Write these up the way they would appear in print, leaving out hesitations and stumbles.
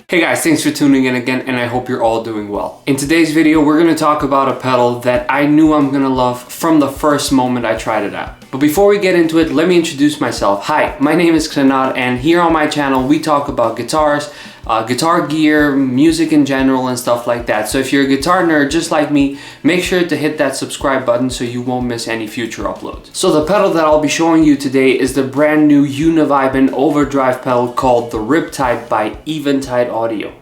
Hey guys, thanks for tuning in again, and I hope you're all doing well. In today's video, we're going to talk about a pedal that I knew I'm going to love from the first moment I tried it out. But before we get into it, let me introduce myself. Hi, my name is Krenad, and here on my channel we talk about guitars, guitar gear, music in general, and stuff like that. So if you're a guitar nerd just like me, make sure to hit that subscribe button so you won't miss any future uploads. So the pedal that I'll be showing you today is the brand new uni-vibe and overdrive pedal called the Riptide by Eventide Audio.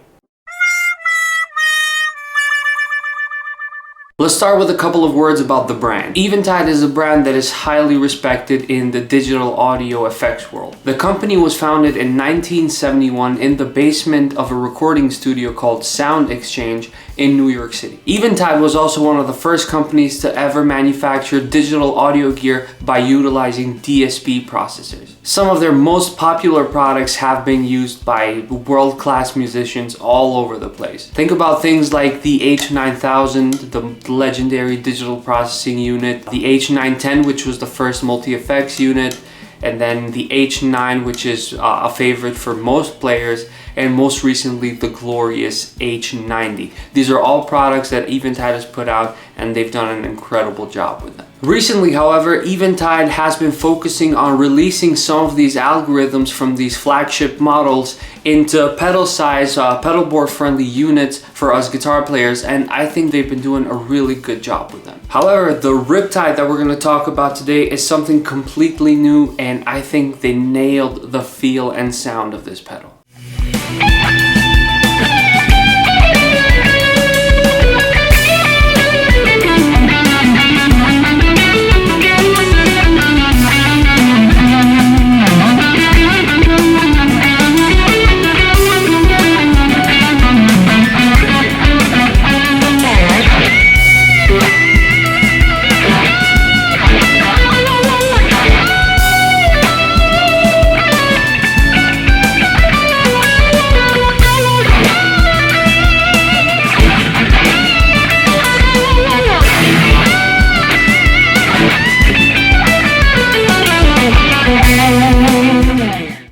Let's start with a couple of words about the brand. Eventide is a brand that is highly respected in the digital audio effects world. The company was founded in 1971 in the basement of a recording studio called Sound Exchange in New York City. Eventide was also one of the first companies to ever manufacture digital audio gear by utilizing DSP processors. Some of their most popular products have been used by world-class musicians all over the place. Think about things like the H9000, the legendary digital processing unit, the H910, which was the first multi-effects unit, and then the H9, which is a favorite for most players, and most recently the glorious H90. These are all products that Eventide has put out, and they've done an incredible job with them. Recently, however, Eventide has been focusing on releasing some of these algorithms from these flagship models into pedal size, pedal board friendly units for us guitar players, and I think they've been doing a really good job with them. However, the Riptide that we're going to talk about today is something completely new, and I think they nailed the feel and sound of this pedal.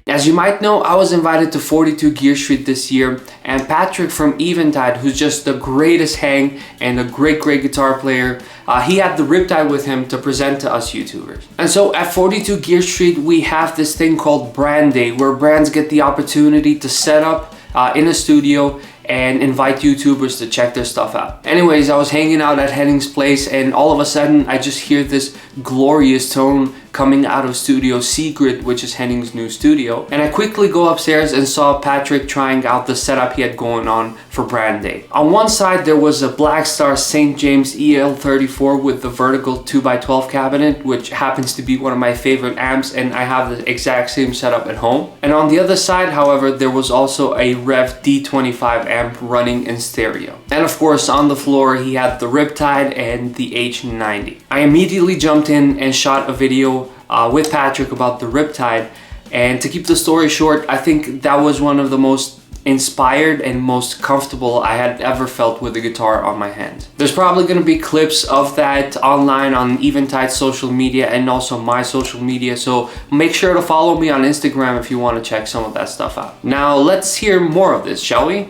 As you might know, I was invited to 42 Gear Street this year, and Patrick from Eventide, who's just the greatest hang and a great guitar player, he had the Riptide with him to present to us YouTubers. And so at 42 Gear Street, we have this thing called Brand Day, where brands get the opportunity to set up in a studio and invite YouTubers to check their stuff out. Anyways, I was hanging out at Henning's place, and all of a sudden I just hear this glorious tone coming out of Studio Secret, which is Henning's new studio. And I quickly go upstairs and saw Patrick trying out the setup he had going on for Brand Day. On one side there was a Blackstar St. James EL34 with the vertical 2x12 cabinet, which happens to be one of my favorite amps, and I have the exact same setup at home. And on the other side, however, there was also a Rev D25 amp running in stereo. And of course, on the floor he had the Riptide and the H90. I immediately jumped in and shot a video with Patrick about the Riptide, and to keep the story short, I think that was one of the most inspired and most comfortable I had ever felt with a guitar on my hand. There's probably going to be clips of that online on Eventide's social media and also my social media, so make sure to follow me on Instagram if you want to check some of that stuff out. Now let's hear more of this, shall we?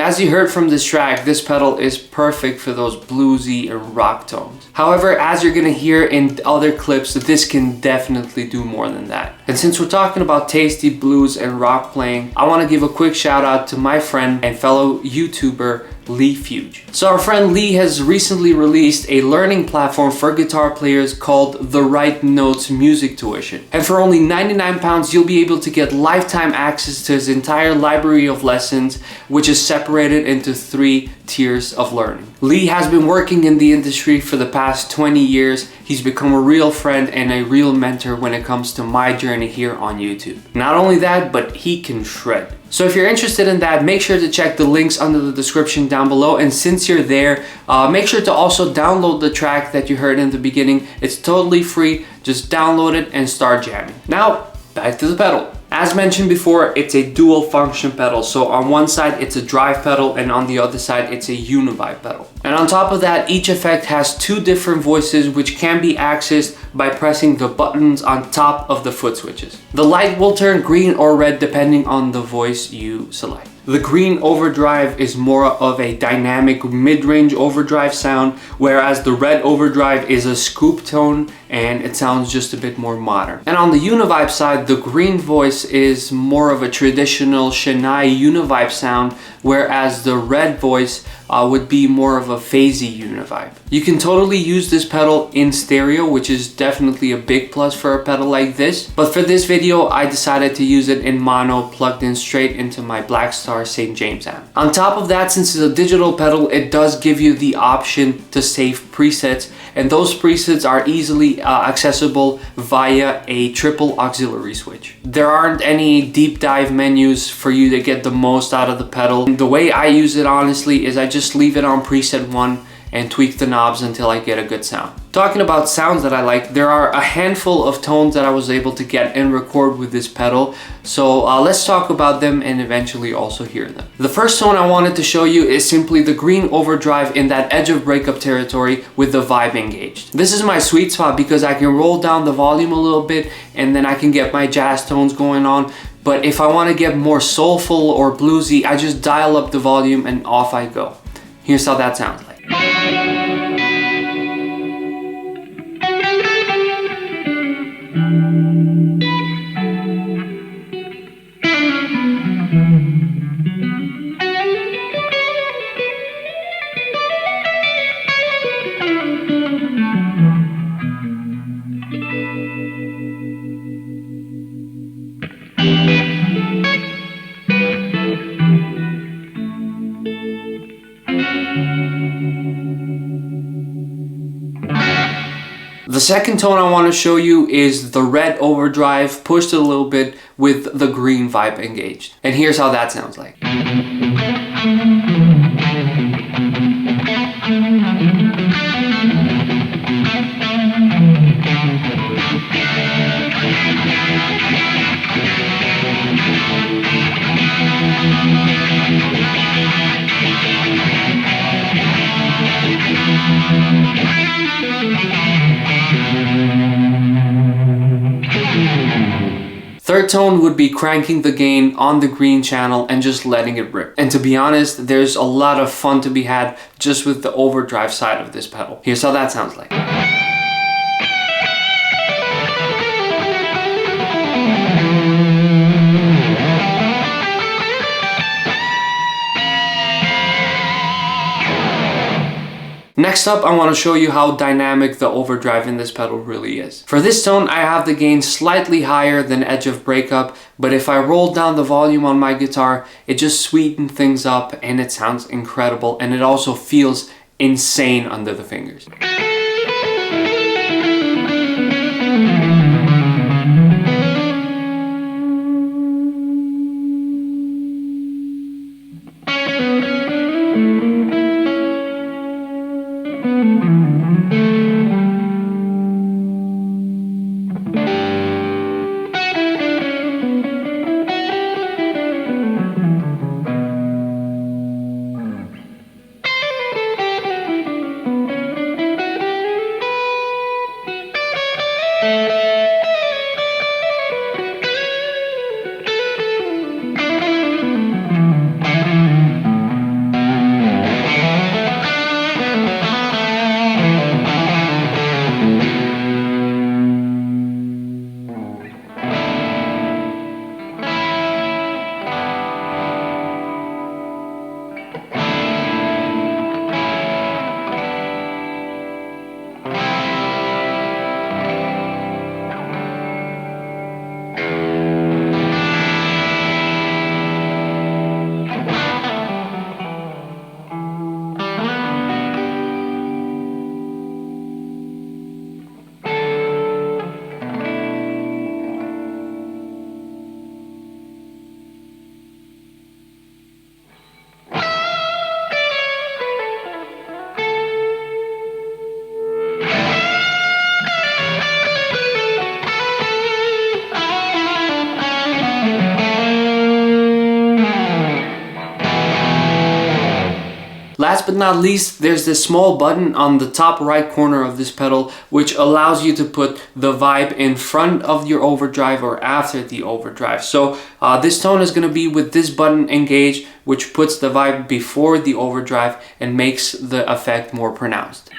as you heard from this track, this pedal is perfect for those bluesy and rock tones. However, as you're gonna hear in other clips, this can definitely do more than that. And since we're talking about tasty blues and rock playing, I wanna give a quick shout out to my friend and fellow YouTuber, Lee Fuge. So our friend Lee has recently released a learning platform for guitar players called The Right Notes Music Tuition. And for only £99, you'll be able to get lifetime access to his entire library of lessons, which is separated into 3 tiers of learning. Lee has been working in the industry for the past 20 years. He's become a real friend and a real mentor when it comes to my journey here on YouTube. Not only that, but he can shred. So if you're interested in that, make sure to check the links under the description down below. And since you're there, make sure to also download the track that you heard in the beginning. It's totally free. Just download it and start jamming. Now, back to the pedal. As mentioned before, it's a dual function pedal. So on one side, it's a drive pedal, and on the other side, it's a uni-vibe pedal. And on top of that, each effect has 2 different voices, which can be accessed by pressing the buttons on top of the foot switches. The light will turn green or red depending on the voice you select. The green overdrive is more of a dynamic mid-range overdrive sound, whereas the red overdrive is a scoop tone and it sounds just a bit more modern. And on the uni-vibe side, the green voice is more of a traditional Chennai uni-vibe sound, whereas the red voice would be more of a phasey uni-vibe. You can totally use this pedal in stereo, which is definitely a big plus for a pedal like this. But for this video, I decided to use it in mono, plugged in straight into my Blackstar St. James amp. On top of that, since it's a digital pedal, it does give you the option to save presets, and those presets are easily accessible via a triple auxiliary switch. There aren't any deep dive menus for you to get the most out of the pedal. The way I use it, honestly, is I just leave it on preset 1 and tweak the knobs until I get a good sound. Talking about sounds that I like, there are a handful of tones that I was able to get and record with this pedal. So let's talk about them and eventually also hear them. The first tone I wanted to show you is simply the green overdrive in that edge of breakup territory with the vibe engaged. This is my sweet spot because I can roll down the volume a little bit and then I can get my jazz tones going on. But if I want to get more soulful or bluesy, I just dial up the volume and off I go. Here's how that sounds like. The second tone I want to show you is the red overdrive pushed a little bit with the green vibe engaged. And here's how that sounds like. Third tone would be cranking the gain on the green channel and just letting it rip. And to be honest, there's a lot of fun to be had just with the overdrive side of this pedal. Here's how that sounds like. Next up, I want to show you how dynamic the overdrive in this pedal really is. For this tone, I have the gain slightly higher than edge of breakup, but if I roll down the volume on my guitar, it just sweetens things up and it sounds incredible, and it also feels insane under the fingers. Last but not least, there's this small button on the top right corner of this pedal which allows you to put the vibe in front of your overdrive or after the overdrive. So this tone is going to be with this button engaged, which puts the vibe before the overdrive and makes the effect more pronounced.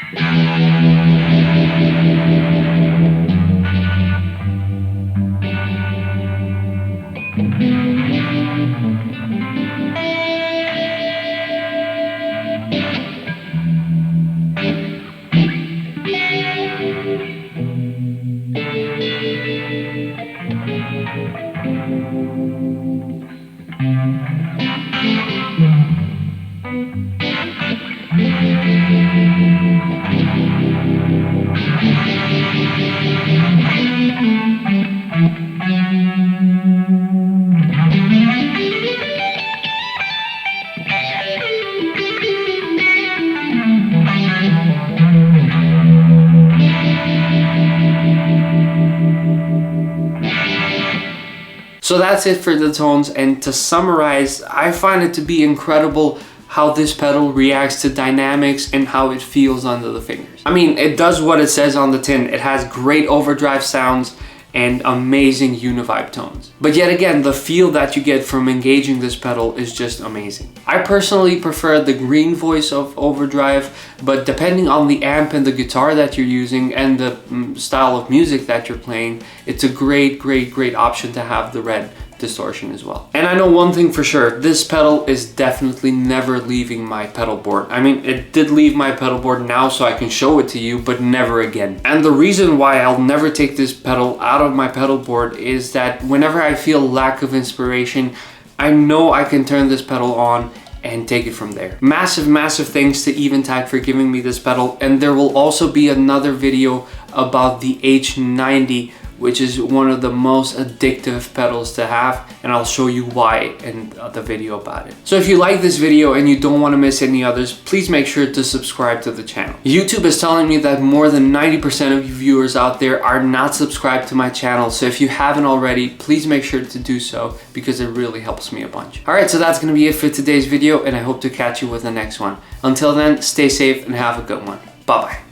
So that's it for the tones, and to summarize, I find it to be incredible how this pedal reacts to dynamics and how it feels under the fingers. I mean, it does what it says on the tin. It has great overdrive sounds and amazing uni-vibe tones. But yet again, the feel that you get from engaging this pedal is just amazing. I personally prefer the green voice of overdrive, but depending on the amp and the guitar that you're using and the style of music that you're playing, it's a great option to have the red distortion as well. And I know one thing for sure, this pedal is definitely never leaving my pedal board. I mean, it did leave my pedal board now so I can show it to you, but never again. And the reason why I'll never take this pedal out of my pedal board is that whenever I feel lack of inspiration, I know I can turn this pedal on and take it from there. Massive thanks to Eventide for giving me this pedal, and there will also be another video about the H90, which is one of the most addictive pedals to have, and I'll show you why in the video about it. So if you like this video and you don't want to miss any others, please make sure to subscribe to the channel. YouTube is telling me that more than 90% of you viewers out there are not subscribed to my channel, so if you haven't already, please make sure to do so because it really helps me a bunch. Alright, so that's going to be it for today's video, and I hope to catch you with the next one. Until then, stay safe and have a good one. Bye bye.